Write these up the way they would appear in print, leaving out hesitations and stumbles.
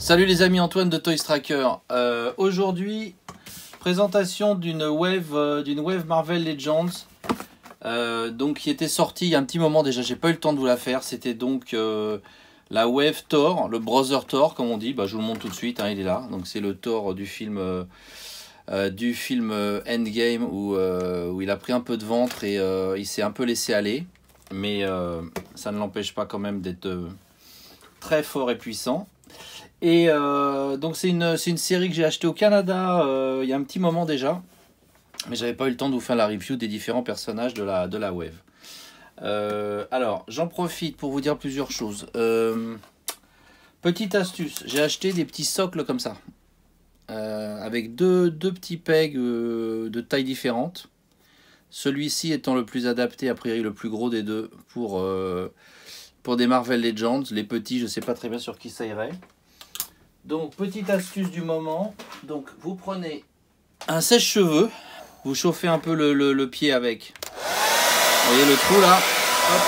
Salut les amis, Antoine de Toy Tracker. Aujourd'hui, présentation d'une wave Marvel Legends, donc qui était sortie il y a un petit moment déjà. J'ai pas eu le temps de vous la faire. C'était donc la wave Thor, le Brother Thor comme on dit. Je vous le montre tout de suite. Il est là. Donc c'est le Thor du film Endgame où il a pris un peu de ventre et il s'est un peu laissé aller, mais ça ne l'empêche pas quand même d'être très fort et puissant. Et donc c'est une série que j'ai achetée au Canada il y a un petit moment déjà, mais j'avais pas eu le temps de vous faire la review des différents personnages de la wave. Alors j'en profite pour vous dire plusieurs choses. Petite astuce, j'ai acheté des petits socles comme ça, avec deux petits pegs de tailles différentes. Celui-ci étant le plus adapté, a priori le plus gros des deux, pour des Marvel Legends. Les petits, je sais pas très bien sur qui ça irait. Donc, petite astuce du moment. Donc, vous prenez un sèche-cheveux. Vous chauffez un peu le pied avec. Vous voyez le trou là? Hop.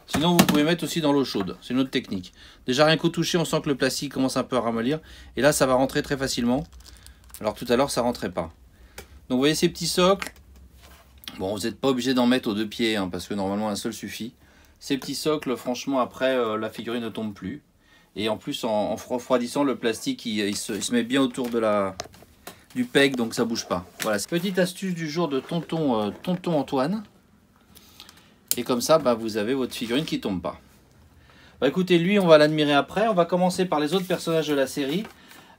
Sinon, vous pouvez mettre aussi dans l'eau chaude. C'est une autre technique. Déjà, rien qu'au toucher, on sent que le plastique commence un peu à ramollir. Et là, ça va rentrer très facilement. Alors, tout à l'heure, ça rentrait pas. Donc, vous voyez ces petits socles. Bon, vous n'êtes pas obligé d'en mettre aux deux pieds, hein, parce que normalement, un seul suffit. Ces petits socles, franchement, après, la figurine ne tombe plus. Et en plus, en refroidissant, le plastique, il se met bien autour du peg, donc ça bouge pas. Voilà, c'est petite astuce du jour de tonton Antoine. Et comme ça, vous avez votre figurine qui tombe pas. Écoutez, lui, on va l'admirer après. On va commencer par les autres personnages de la série.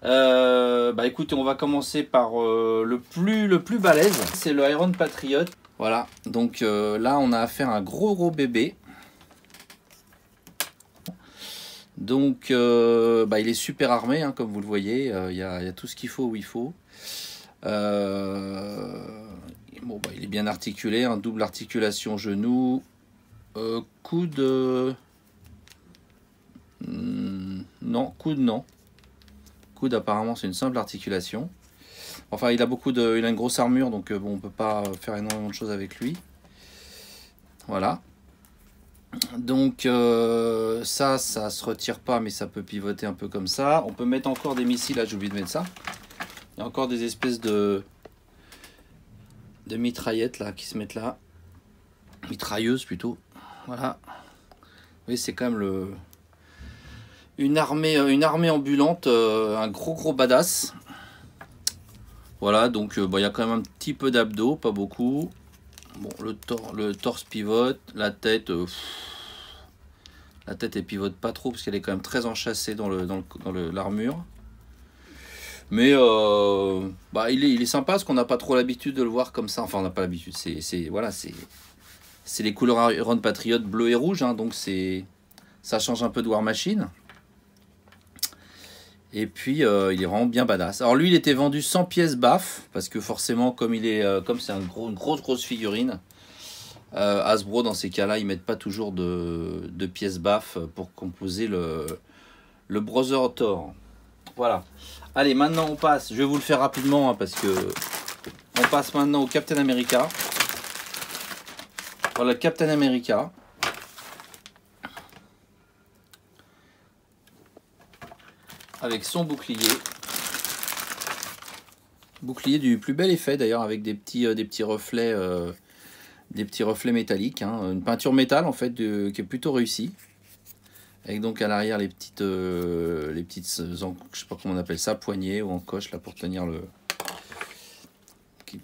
Écoutez, on va commencer par le plus balèze. C'est le Iron Patriot. Voilà, donc là, on a affaire à un gros bébé. Donc il est super armé, hein, comme vous le voyez, il y a tout ce qu'il faut où il faut. Il est bien articulé, hein, double articulation genou, coude, non, coude non. Coude apparemment c'est une simple articulation. Enfin il a une grosse armure, donc on peut pas faire énormément de choses avec lui. Voilà. Donc ça se retire pas, mais ça peut pivoter un peu comme ça. On peut mettre encore des missiles, là j'ai oublié de mettre ça. Il y a encore des espèces de mitraillettes là qui se mettent là. Mitrailleuses plutôt. Voilà. Oui, c'est quand même une armée ambulante, un gros badass. Voilà, donc il y a quand même un petit peu d'abdos, pas beaucoup. Bon, le torse pivote, la tête... la tête elle pivote pas trop parce qu'elle est quand même très enchâssée dans l'armure. Mais il est sympa parce qu'on n'a pas trop l'habitude de le voir comme ça. Enfin, on n'a pas l'habitude. C'est les couleurs Iron Patriot bleu et rouge, hein, donc ça change un peu de War Machine. Et puis il est vraiment bien badass. Alors lui, il était vendu 100 pièces BAF parce que forcément, comme c'est une grosse figurine. Hasbro dans ces cas là ils mettent pas toujours de pièces BAF pour composer le Brother Thor. Voilà, allez, maintenant on passe, je vais vous le faire rapidement, hein, parce que on passe maintenant au Captain America. Voilà, le Captain America avec son bouclier du plus bel effet d'ailleurs, avec des petits reflets métalliques, hein. Une peinture métal en fait qui est plutôt réussie, avec donc à l'arrière les petites je sais pas comment on appelle ça, poignées ou encoches là pour tenir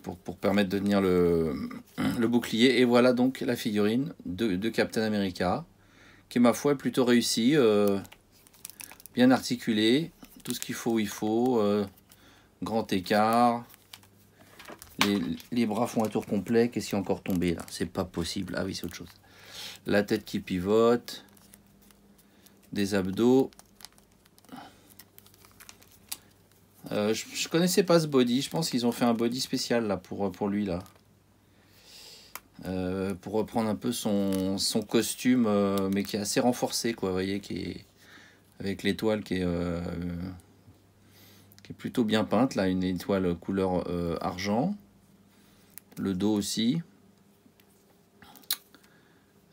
pour permettre de tenir le bouclier. Et voilà donc la figurine de Captain America qui, ma foi, est plutôt réussie, bien articulée, tout ce qu'il faut où il faut, grand écart. Les bras font un tour complet. Qu'est-ce qui est encore tombé là? C'est pas possible. Ah oui, c'est autre chose. La tête qui pivote. Des abdos. Je connaissais pas ce body. Je pense qu'ils ont fait un body spécial là pour lui là. Pour reprendre un peu son costume, mais qui est assez renforcé, quoi. Vous voyez, avec l'étoile qui est plutôt bien peinte là, une étoile couleur argent. Le dos aussi.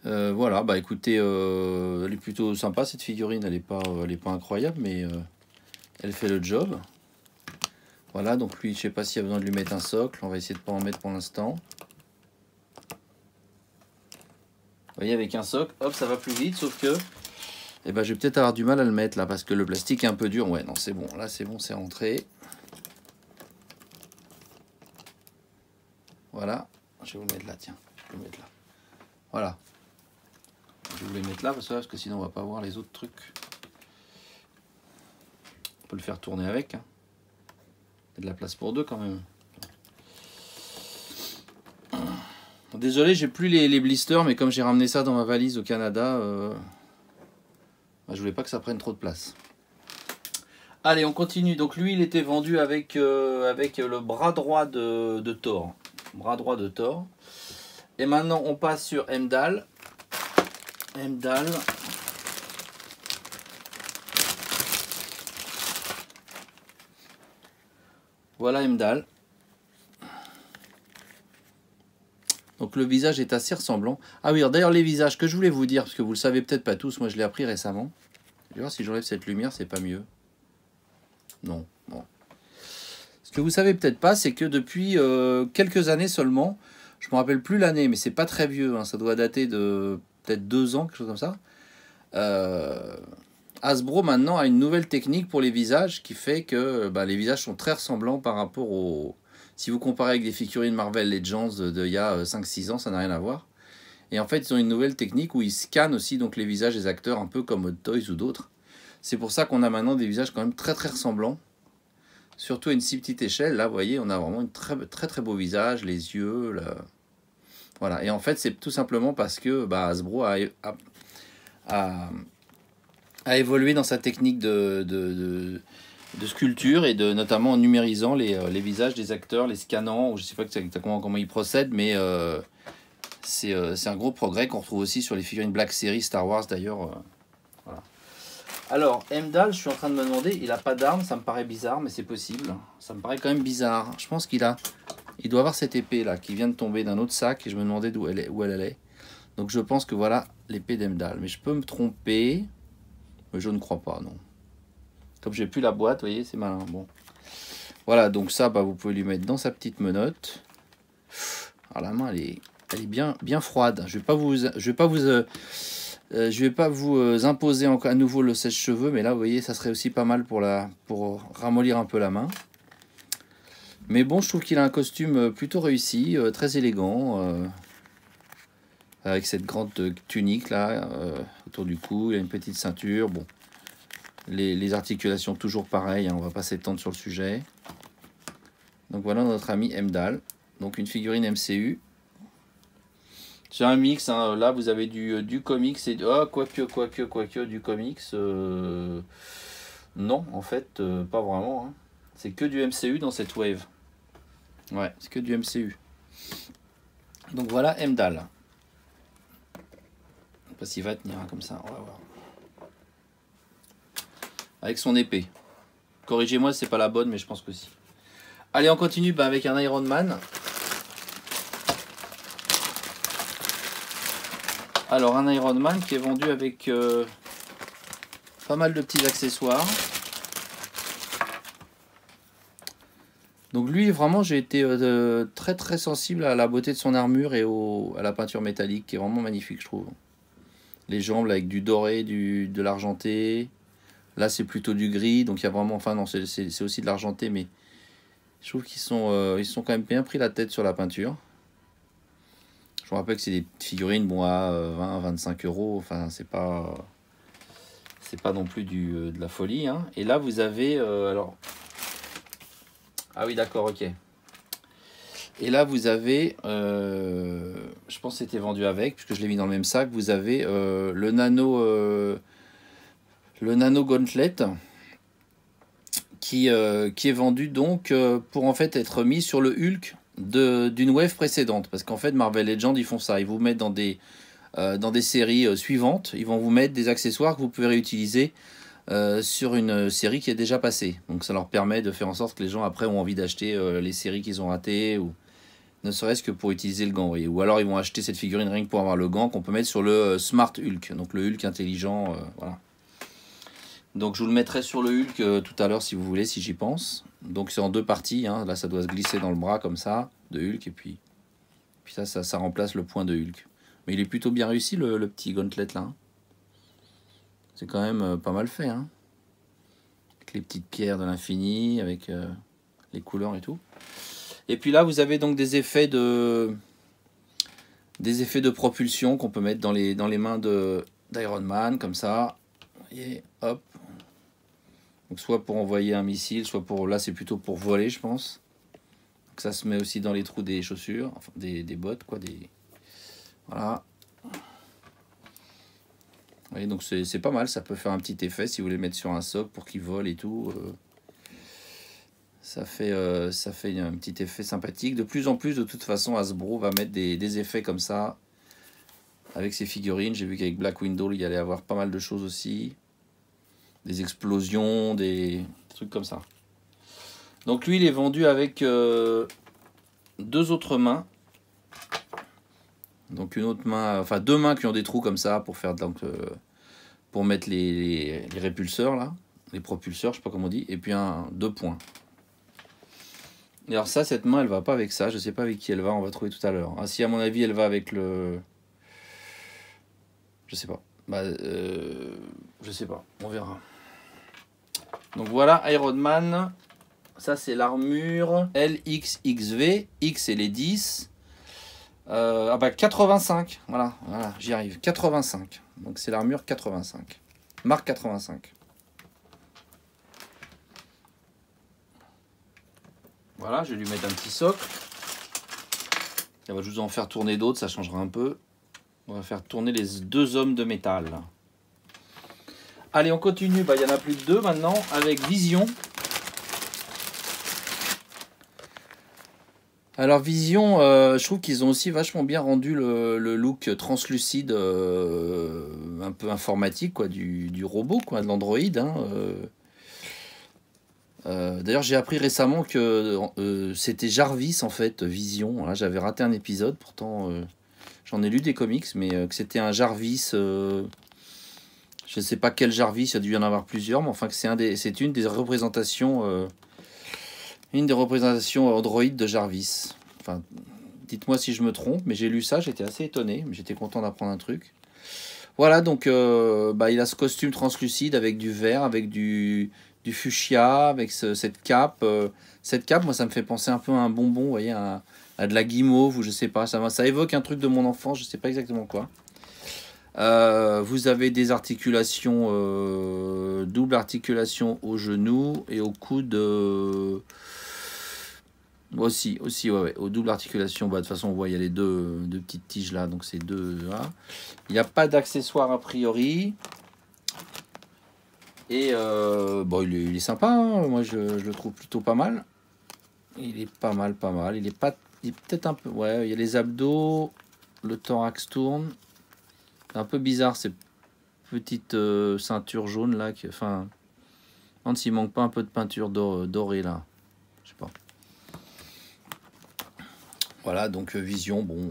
Voilà, bah écoutez, elle est plutôt sympa cette figurine, elle est pas incroyable, mais elle fait le job. Voilà, donc lui, je sais pas s'il y a besoin de lui mettre un socle, on va essayer de pas en mettre pour l'instant. Vous voyez, avec un socle, hop, ça va plus vite, sauf que eh ben, je vais peut-être avoir du mal à le mettre là, parce que le plastique est un peu dur. Ouais, non, c'est bon, là c'est bon, c'est rentré. Voilà, je vais vous le mettre là, tiens, je vais vous le mettre là. Voilà. Je vais vous les mettre là, parce que sinon on va pas voir les autres trucs. On peut le faire tourner avec. Hein. Il y a de la place pour deux quand même. Désolé, j'ai plus les blisters, mais comme j'ai ramené ça dans ma valise au Canada, je voulais pas que ça prenne trop de place. Allez, on continue. Donc lui, il était vendu avec le bras droit de Thor. Bras droit de Thor. Et maintenant, on passe sur Heimdall. Heimdall. Voilà Heimdall. Donc le visage est assez ressemblant. Ah oui, d'ailleurs les visages que je voulais vous dire, parce que vous le savez peut-être pas tous, moi je l'ai appris récemment. Je vais voir si j'enlève cette lumière, c'est pas mieux. Non, bon. Ce que vous savez peut-être pas, c'est que depuis quelques années seulement, je me rappelle plus l'année, mais c'est pas très vieux, hein, ça doit dater de peut-être 2 ans, quelque chose comme ça. Hasbro maintenant a une nouvelle technique pour les visages qui fait que les visages sont très ressemblants par rapport au... Si vous comparez avec des figurines Marvel Legends d'il y a 5-6 ans, ça n'a rien à voir. Et en fait, ils ont une nouvelle technique où ils scannent aussi donc, les visages des acteurs, un peu comme Hot Toys ou d'autres. C'est pour ça qu'on a maintenant des visages quand même très très ressemblants. Surtout à une si petite échelle. Là, vous voyez, on a vraiment un très très très beau visage, les yeux. Là. Voilà. Et en fait, c'est tout simplement parce que Hasbro a évolué dans sa technique de sculpture et notamment en numérisant les visages des acteurs, les scannant, je ne sais pas exactement comment ils procèdent, mais c'est un gros progrès qu'on retrouve aussi sur les figurines Black Series, Star Wars d'ailleurs. Voilà. Alors, Heimdall, je suis en train de me demander, il n'a pas d'arme, ça me paraît bizarre, mais c'est possible. Ça me paraît quand même bizarre. Je pense il doit avoir cette épée là qui vient de tomber d'un autre sac et je me demandais où elle allait. Donc je pense que voilà l'épée d'Heimdall. Mais je peux me tromper, mais je ne crois pas, non. Comme j'ai plus la boîte, vous voyez, c'est malin. Bon. Voilà, donc ça, vous pouvez lui mettre dans sa petite menotte. Alors la main, elle est bien froide. Je vais pas vous imposer à nouveau le sèche-cheveux, mais là, vous voyez, ça serait aussi pas mal pour ramollir un peu la main. Mais bon, je trouve qu'il a un costume plutôt réussi, très élégant, avec cette grande tunique là autour du cou. Il a une petite ceinture. Bon. Les articulations toujours pareilles, hein, on va pas s'étendre sur le sujet. Donc voilà notre ami Heimdall. Donc une figurine MCU. C'est un mix, hein. Là vous avez du comics et quoique du comics. Non, en fait, pas vraiment. Hein. C'est que du MCU dans cette wave. Ouais, c'est que du MCU. Donc voilà Heimdall. Je sais pas s'il va tenir hein, comme ça, on va voir. Avec son épée. Corrigez-moi si c'est pas la bonne, mais je pense que si. Allez, on continue avec un Iron Man. Alors, un Iron Man qui est vendu avec pas mal de petits accessoires. Donc lui, vraiment, j'ai été très très sensible à la beauté de son armure et à la peinture métallique, qui est vraiment magnifique, je trouve. Les jambes là, avec du doré, de l'argenté. Là, c'est plutôt du gris, donc il y a vraiment... Enfin, non, c'est aussi de l'argenté, mais je trouve qu'ils sont quand même bien pris la tête sur la peinture. Je me rappelle que c'est des figurines, bon, à 20-25 €. Enfin, c'est pas non plus de la folie. Hein. Et là, vous avez... alors... Ah oui, d'accord, ok. Et là, vous avez... je pense que c'était vendu avec, puisque je l'ai mis dans le même sac. Vous avez le Nano Gauntlet qui est vendu donc pour en fait être mis sur le Hulk d'une wave précédente, parce qu'en fait Marvel Legends ils font ça, ils vous mettent dans des séries suivantes, ils vont vous mettre des accessoires que vous pouvez réutiliser sur une série qui est déjà passée, donc ça leur permet de faire en sorte que les gens après ont envie d'acheter les séries qu'ils ont ratées Ne serait-ce que pour utiliser le gant, vous voyez. Ou alors ils vont acheter cette figurine rien que pour avoir le gant qu'on peut mettre sur le Smart Hulk. Donc le Hulk intelligent, voilà. Donc je vous le mettrai sur le Hulk tout à l'heure si vous voulez, si j'y pense. Donc c'est en 2 parties, hein. Là ça doit se glisser dans le bras comme ça, de Hulk. Et puis ça remplace le point de Hulk. Mais il est plutôt bien réussi le petit gauntlet là. C'est quand même pas mal fait, hein. Avec les petites pierres de l'infini, avec les couleurs et tout. Et puis là, vous avez donc des effets de propulsion qu'on peut mettre dans les mains d'Iron Man, comme ça. Et hop. Donc soit pour envoyer un missile, soit pour... Là, c'est plutôt pour voler, je pense. Donc ça se met aussi dans les trous des chaussures, enfin des bottes, quoi. Voilà. Vous voyez, donc c'est pas mal, ça peut faire un petit effet si vous voulez le mettre sur un socle pour qu'il vole et tout. Ça fait un petit effet sympathique. De plus en plus, de toute façon, Hasbro va mettre des effets comme ça avec ses figurines. J'ai vu qu'avec Black Widow, il y allait avoir pas mal de choses aussi. Des explosions, des trucs comme ça. Donc lui, il est vendu avec 2 autres mains. Donc une autre main, enfin 2 mains qui ont des trous comme ça pour faire pour mettre les répulseurs là, les propulseurs, je sais pas comment on dit, et puis 2 points. Et alors ça, cette main, elle va pas avec ça. Je sais pas avec qui elle va. On va trouver tout à l'heure. Ah, si à mon avis, elle va avec le... Je sais pas. Je sais pas. On verra. Donc voilà, Iron Man. Ça, c'est l'armure LXXV. X, c'est les 10. 85. Voilà, j'y arrive. 85. Donc c'est l'armure 85. Marque 85. Voilà, je vais lui mettre un petit socle. Je vais vous en faire tourner d'autres, ça changera un peu. On va faire tourner les 2 hommes de métal. Allez, on continue. Il y en a plus que 2 maintenant avec Vision. Alors Vision, je trouve qu'ils ont aussi vachement bien rendu le look translucide, un peu informatique, quoi, du robot, quoi, de l'androïde. Hein, D'ailleurs, j'ai appris récemment que c'était Jarvis, en fait, Vision. J'avais raté un épisode, pourtant j'en ai lu des comics, mais que c'était un Jarvis. Je ne sais pas quel Jarvis, il y a dû y en avoir plusieurs, mais enfin que c'est une des représentations, Android de Jarvis. Enfin, dites-moi si je me trompe, mais j'ai lu ça, j'étais assez étonné, mais j'étais content d'apprendre un truc. Voilà, donc il a ce costume translucide avec du vert, avec du fuchsia, avec cette cape. Cette cape, moi, ça me fait penser un peu à un bonbon, vous voyez, à de la guimauve, ou je sais pas. Ça évoque un truc de mon enfance, je sais pas exactement quoi. Vous avez des articulations, double articulation au genou et au coude. Aussi, ouais, aux double articulation. De toute façon, on voit, il y a les deux petites tiges là, donc c'est 2 là. Il n'y a pas d'accessoires a priori. Et il est sympa, hein. Moi je le trouve plutôt pas mal. Il est pas mal. Il est peut-être un peu... Ouais, il y a les abdos, le thorax tourne. C'est un peu bizarre ces petites ceintures jaunes là. Enfin, je me demande s'il manque pas un peu de peinture dorée là. Je sais pas. Voilà, donc Vision, bon...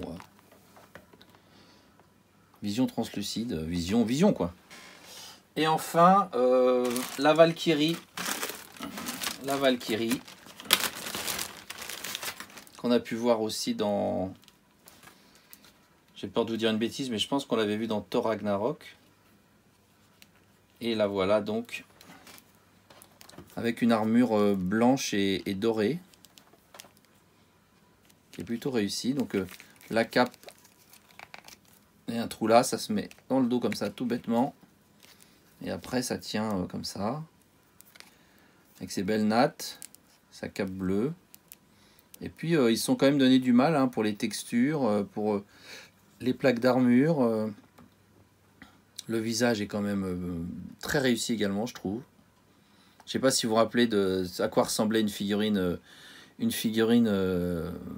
Vision translucide, vision quoi. Et enfin, la Valkyrie. Qu'on a pu voir aussi dans... J'ai peur de vous dire une bêtise, mais je pense qu'on l'avait vu dans Thor Ragnarok. Et la voilà donc. Avec une armure blanche et dorée. Qui est plutôt réussie. Donc la cape et un trou là, ça se met dans le dos comme ça, tout bêtement. Et après, ça tient comme ça. Avec ses belles nattes. Sa cape bleue. Et puis, ils se sont quand même donné du mal hein, pour les textures, pour les plaques d'armure. Le visage est quand même très réussi également, je trouve. Je sais pas si vous vous rappelez à quoi ressemblait une figurine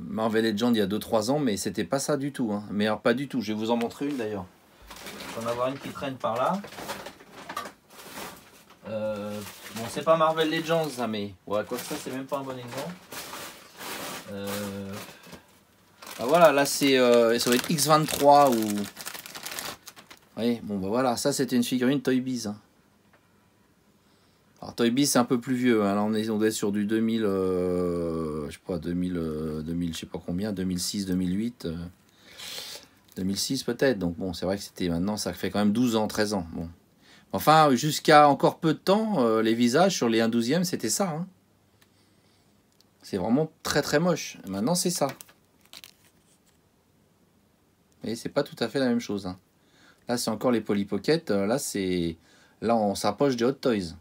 Marvel Legends il y a 2-3 ans, mais c'était pas ça du tout. Hein. Mais alors, pas du tout. Je vais vous en montrer une d'ailleurs. Je vais en avoir une qui traîne par là. Bon, c'est pas Marvel Legends, ça, mais ouais, quoi que ça, c'est même pas un bon exemple. bah voilà, là c'est ça va être X23 ou... Oui, bon bah voilà, ça c'était une figurine Toy Biz. Hein. Alors Toy Biz c'est un peu plus vieux, hein. Là on doit être sur du 2000, je sais pas, 2000 je sais pas combien, 2006, 2008, 2006 peut-être. Donc bon, c'est vrai que c'était maintenant, ça fait quand même 12 ans, 13 ans. Bon. Enfin, jusqu'à encore peu de temps, les visages sur les 1/12e, c'était ça. Hein. C'est vraiment très très moche. Maintenant c'est ça. Et c'est pas tout à fait la même chose. Hein. Là, c'est encore les Polly Pocket. Là, on s'approche des Hot Toys.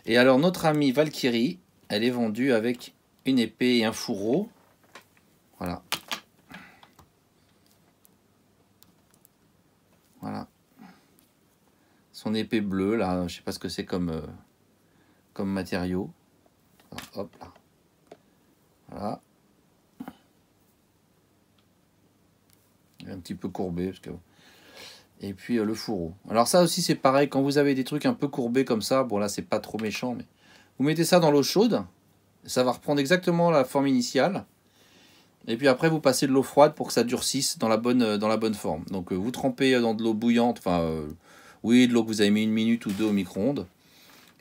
Et alors, notre amie Valkyrie, elle est vendue avec une épée et un fourreau. Voilà. Voilà. Son épée bleue, là, je sais pas ce que c'est comme matériau. Alors, hop là. Voilà. Un petit peu courbé parce que... Et puis le fourreau. Alors ça aussi c'est pareil, quand vous avez des trucs un peu courbés comme ça, bon là c'est pas trop méchant, mais vous mettez ça dans l'eau chaude, ça va reprendre exactement la forme initiale, et puis après vous passez de l'eau froide pour que ça durcisse dans la bonne forme. Donc vous trempez dans de l'eau bouillante, oui, de l'eau que vous avez mis 1 minute ou 2 au micro-ondes,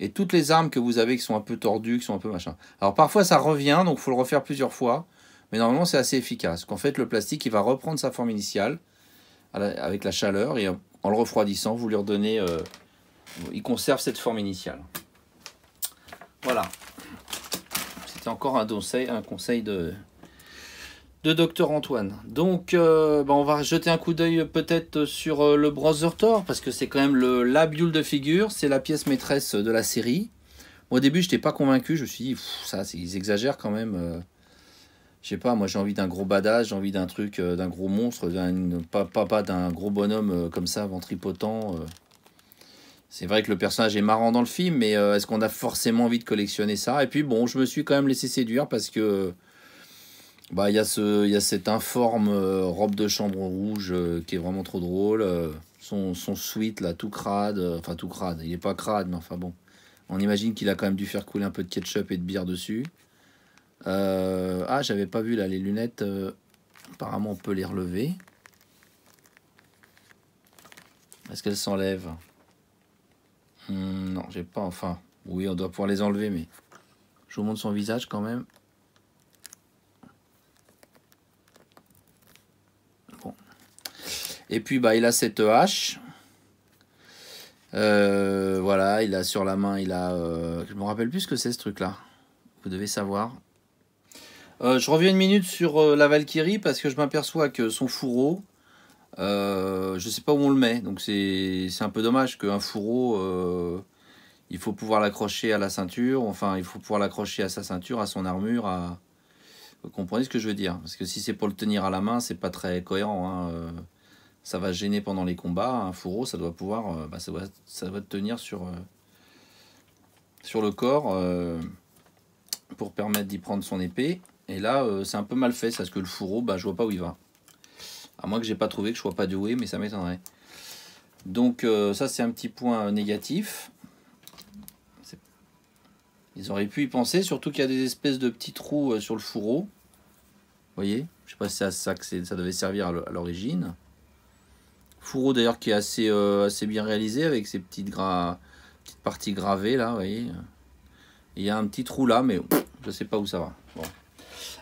et toutes les armes que vous avez qui sont un peu tordues, qui sont un peu machin. Alors parfois ça revient, donc il faut le refaire plusieurs fois, mais normalement c'est assez efficace. Qu'en fait le plastique il va reprendre sa forme initiale avec la chaleur et en le refroidissant vous lui redonnez, il conserve cette forme initiale. Voilà. C'était encore un conseil de Dr Antoine. Donc on va jeter un coup d'œil peut-être sur le Brother Thor parce que c'est quand même la bulle de figure, c'est la pièce maîtresse de la série. Moi, au début je n'étais pas convaincu, je me suis dit ils exagèrent quand même. Je sais pas, moi j'ai envie d'un gros badass, j'ai envie d'un truc, d'un gros monstre, pas d'un gros bonhomme comme ça, ventripotent. C'est vrai que le personnage est marrant dans le film, mais est-ce qu'on a forcément envie de collectionner ça? Et puis bon, je me suis quand même laissé séduire parce que il y a cette informe robe de chambre rouge qui est vraiment trop drôle. Son sweat là, tout crade, enfin tout crade, il est pas crade, mais enfin bon. On imagine qu'il a quand même dû faire couler un peu de ketchup et de bière dessus. J'avais pas vu là les lunettes. Apparemment, on peut les relever. Est-ce qu'elles s'enlèvent? Non, j'ai pas. Enfin, oui, on doit pouvoir les enlever, mais je vous montre son visage quand même. Bon. Et puis, il a cette hache. Voilà, il a sur la main, il a. Je me rappelle plus ce que c'est ce truc-là. Vous devez savoir. Je reviens une minute sur la Valkyrie parce que je m'aperçois que son fourreau, je sais pas où on le met, donc c'est un peu dommage qu'un fourreau, il faut pouvoir l'accrocher à la ceinture, enfin il faut pouvoir l'accrocher à sa ceinture, à son armure, vous comprenez ce que je veux dire? Parce que si c'est pour le tenir à la main, c'est pas très cohérent, hein. Ça va gêner pendant les combats, un fourreau ça doit pouvoir, ça doit tenir sur le corps pour permettre d'y prendre son épée. Et là, c'est un peu mal fait, parce que le fourreau, je vois pas où il va. À moins que j'ai pas trouvé, que je sois pas doué, mais ça m'étonnerait. Donc ça, c'est un petit point négatif. Ils auraient pu y penser, surtout qu'il y a des espèces de petits trous sur le fourreau. Vous voyez? Je sais pas si c'est à ça que ça devait servir à l'origine. Fourreau d'ailleurs qui est assez bien réalisé, avec ces petites parties gravées là, vous voyez? Il y a un petit trou là, mais je sais pas où ça va. Bon.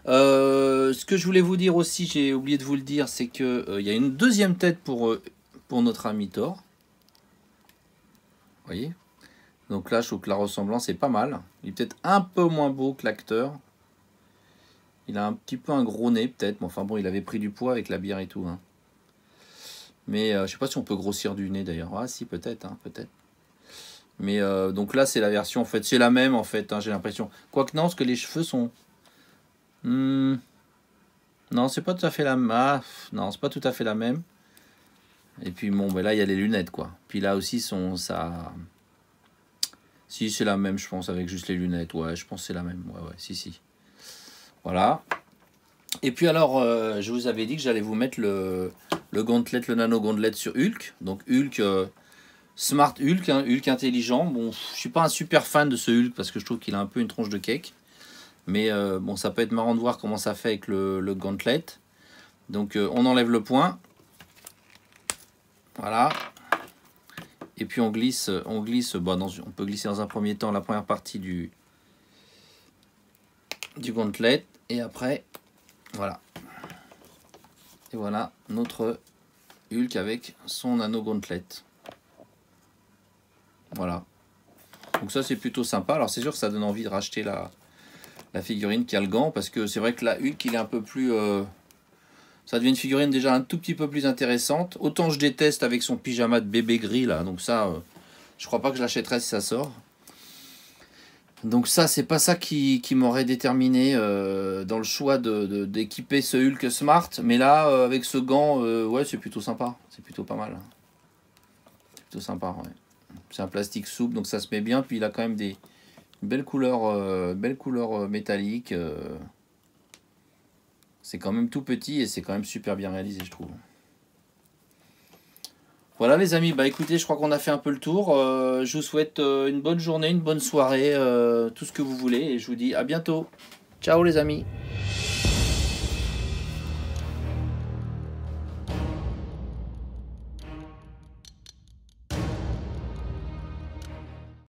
Ce que je voulais vous dire aussi, j'ai oublié de vous le dire, c'est que il y a une deuxième tête pour notre ami Thor. Vous voyez? Donc là, je trouve que la ressemblance est pas mal. Il est peut-être un peu moins beau que l'acteur. Il a un petit peu un gros nez, peut-être. Mais enfin bon, il avait pris du poids avec la bière et tout. Hein. Mais je sais pas si on peut grossir du nez d'ailleurs. Ah si, peut-être, hein, peut-être. Mais donc là, c'est la version, en fait. C'est la même, en fait, hein, j'ai l'impression. Quoique non, parce que les cheveux sont... non, c'est pas tout à fait la même. Ah, non, c'est pas tout à fait la même. Et puis bon, là, il y a les lunettes, quoi. Puis là aussi, ça... Si, c'est la même, je pense, avec juste les lunettes. Ouais, je pense que c'est la même. Ouais, si. Voilà. Et puis alors, je vous avais dit que j'allais vous mettre le gauntlet, le nano gauntlet sur Hulk. Donc Hulk, Smart Hulk, hein, Hulk intelligent. Bon, je suis pas un super fan de ce Hulk parce que je trouve qu'il a un peu une tronche de cake. Mais bon, ça peut être marrant de voir comment ça fait avec le gauntlet. Donc on enlève le point. Voilà. Et puis on glisse bon, on peut glisser dans un premier temps la première partie du gauntlet. Et après, voilà. Et voilà notre Hulk avec son anneau gauntlet. Voilà. Donc ça c'est plutôt sympa. Alors c'est sûr que ça donne envie de racheter la figurine qui a le gant. Parce que c'est vrai que la Hulk il est un peu plus... ça devient une figurine déjà un tout petit peu plus intéressante. Autant je déteste avec son pyjama de bébé gris là. Donc ça, je crois pas que je l'achèterai si ça sort. Donc ça, c'est pas ça qui m'aurait déterminé dans le choix d'équiper ce Hulk Smart. Mais là, avec ce gant, ouais, c'est plutôt sympa. C'est plutôt pas mal. C'est plutôt sympa, ouais. C'est un plastique souple, donc ça se met bien. Puis il a quand même des belles couleurs métalliques. C'est quand même tout petit et c'est quand même super bien réalisé, je trouve. Voilà les amis, bah écoutez, je crois qu'on a fait un peu le tour. Je vous souhaite une bonne journée, une bonne soirée, tout ce que vous voulez. Et je vous dis à bientôt. Ciao les amis.